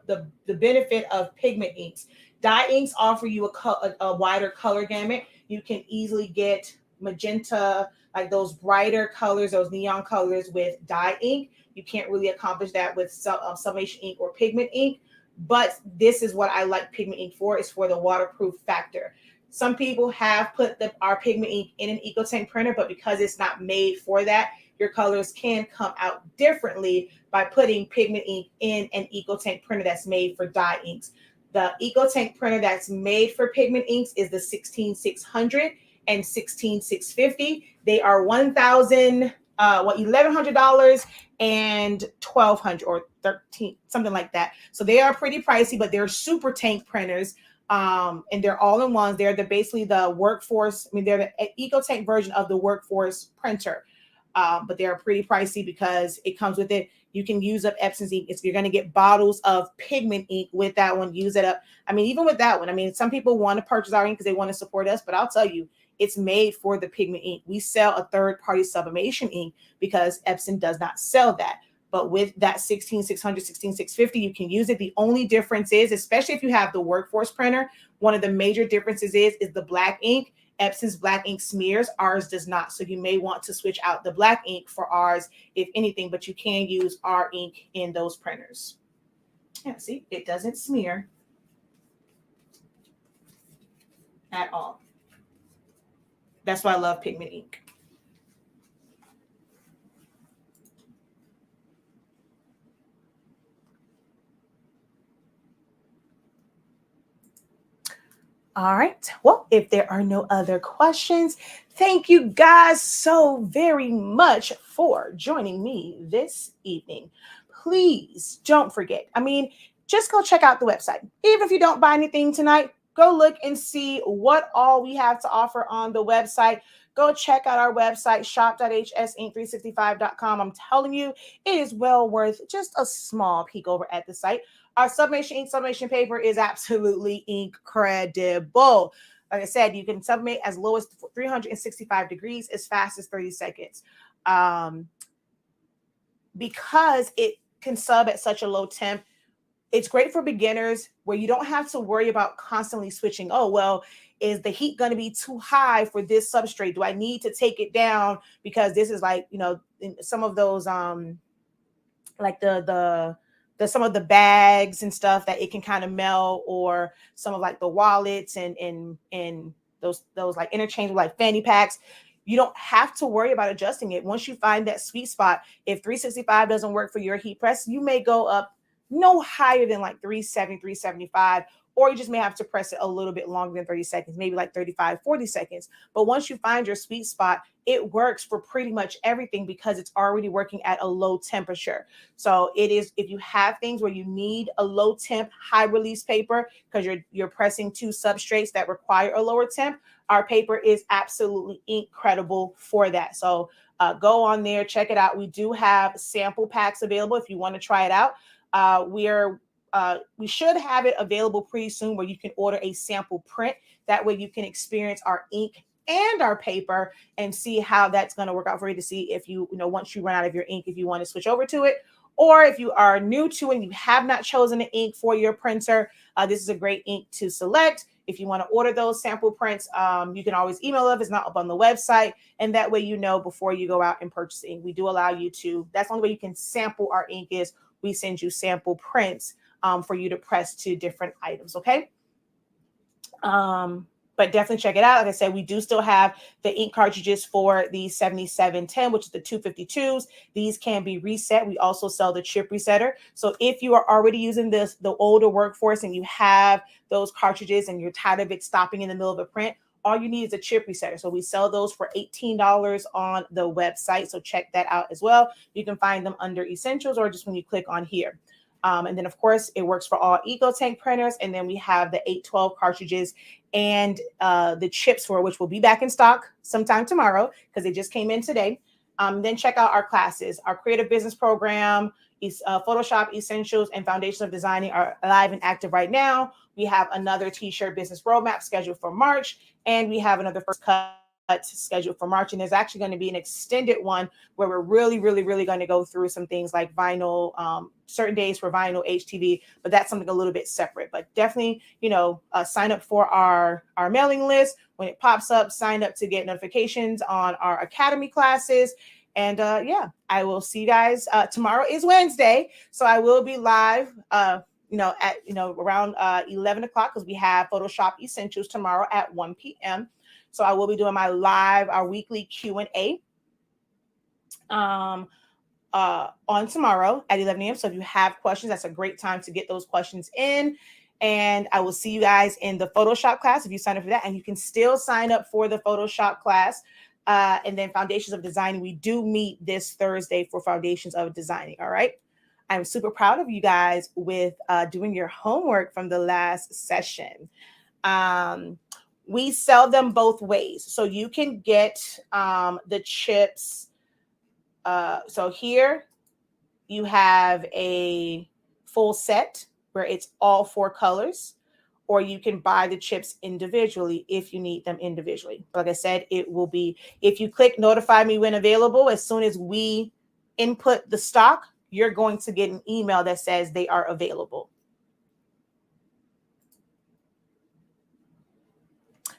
benefit of pigment inks. Dye inks offer you a wider color gamut. You can easily get magenta, like those brighter colors, those neon colors with dye ink. You can't really accomplish that with sublimation ink or pigment ink. But this is what I like pigment ink for, is for the waterproof factor. Some people have put our pigment ink in an EcoTank printer, but because it's not made for that, your colors can come out differently by putting pigment ink in an EcoTank printer that's made for dye inks. The EcoTank printer that's made for pigment inks is the 16600 and 16650. They are $1,000 $1,100 and $1,200 or 13, something like that. So they are pretty pricey, but they're super tank printers. And they're all in ones. They're basically the workforce. I mean, they're the eco tank version of the workforce printer. But they're pretty pricey because it comes with it. You can use up Epson's ink. You're going to get bottles of pigment ink with that one. Use it up. I mean, even with that one, I mean, some people want to purchase our ink because they want to support us, but I'll tell you, it's made for the pigment ink. We sell a third-party sublimation ink because Epson does not sell that. But with that 16600, 16650, you can use it. The only difference is, especially if you have the workforce printer, one of the major differences is the black ink. Epson's black ink smears, ours does not. So you may want to switch out the black ink for ours, if anything, but you can use our ink in those printers. Yeah, see, it doesn't smear at all. That's why I love pigment ink. All right. Well, if there are no other questions, thank you guys so very much for joining me this evening. Please don't forget. I mean, just go check out the website. Even if you don't buy anything tonight, go look and see what all we have to offer on the website. Go check out our website, shop.hsink365.com. I'm telling you, it is well worth just a small peek over at the site. Our sublimation ink, sublimation paper is absolutely incredible. Like I said, you can sublimate as low as 365 degrees, as fast as 30 seconds. Because it can sub at such a low temp, it's great for beginners where you don't have to worry about constantly switching. Oh, well, is the heat going to be too high for this substrate? Do I need to take it down because this is like, you know, some of those like the some of the bags and stuff that it can kind of melt, or some of like the wallets and those like interchangeable like fanny packs. You don't have to worry about adjusting it. Once you find that sweet spot, if 365 doesn't work for your heat press, you may go up no higher than like 370, 375, or you just may have to press it a little bit longer than 30 seconds, maybe like 35, 40 seconds. But once you find your sweet spot, it works for pretty much everything because it's already working at a low temperature. So it is, if you have things where you need a low temp, high release paper, because you're pressing two substrates that require a lower temp, our paper is absolutely incredible for that. So go on there, check it out. We do have sample packs available if you want to try it out. We should have it available pretty soon where you can order a sample print. That way you can experience our ink and our paper and see how that's going to work out for you, to see if you know, once you run out of your ink, if you want to switch over to it, or if you are new to it and you have not chosen an ink for your printer, this is a great ink to select. If you want to order those sample prints, you can always email us. It's not up on the website. And that way, you know, before you go out and purchase ink, we do allow you to, that's the only way you can sample our ink is we send you sample prints for you to press to different items. Okay. But definitely check it out. Like I said, we do still have the ink cartridges for the 7710, which is the 252s. These can be reset. We also sell the chip resetter. So if you are already using the older workforce and you have those cartridges and you're tired of it stopping in the middle of a print, all you need is a chip resetter. So we sell those for $18 on the website. So check that out as well. You can find them under Essentials or just when you click on here. And then, of course, it works for all EcoTank printers. And then we have the 812 cartridges and the chips for which will be back in stock sometime tomorrow because they just came in today. Then check out our classes. Our creative business program, Photoshop Essentials and Foundations of Designing are live and active right now. We have another t-shirt business roadmap scheduled for March, and we have another first cut scheduled for March. And there's actually going to be an extended one where we're really going to go through some things like vinyl, certain days for vinyl, HTV, but that's something a little bit separate. But definitely, you know, sign up for our mailing list. When it pops up, sign up to get notifications on our academy classes. And yeah, I will see you guys. Tomorrow is Wednesday, so I will be live, you know, at, you know, around 11 o'clock because we have Photoshop Essentials tomorrow at 1 p.m. So I will be doing my live, our weekly Q&A on tomorrow at 11 a.m. So if you have questions, that's a great time to get those questions in. And I will see you guys in the Photoshop class if you sign up for that. And you can still sign up for the Photoshop class And then Foundations of Designing. We do meet this Thursday for Foundations of Designing. All right. I'm super proud of you guys with doing your homework from the last session. We sell them both ways. So you can get the chips. So here you have a full set where it's all 4 colors, or you can buy the chips individually if you need them individually. Like I said, it will be, if you click notify me when available, as soon as we input the stock, you're going to get an email that says they are available.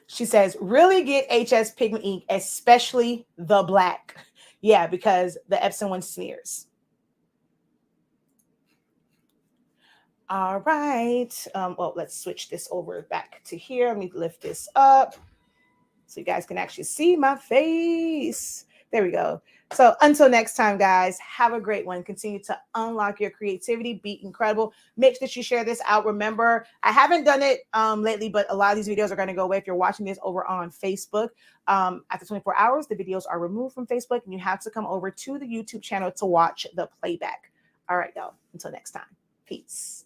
She says, really get HS pigment ink, especially the black. Yeah, because the Epsom one smears. All right. Well, let's switch this over back to here. Let me lift this up so you guys can actually see my face. There we go. So until next time, guys, have a great one. Continue to unlock your creativity, be incredible. Make sure that you share this out. Remember, I haven't done it lately, but a lot of these videos are going to go away. If you're watching this over on Facebook, after 24 hours, the videos are removed from Facebook and you have to come over to the YouTube channel to watch the playback. All right, y'all. Until next time. Peace.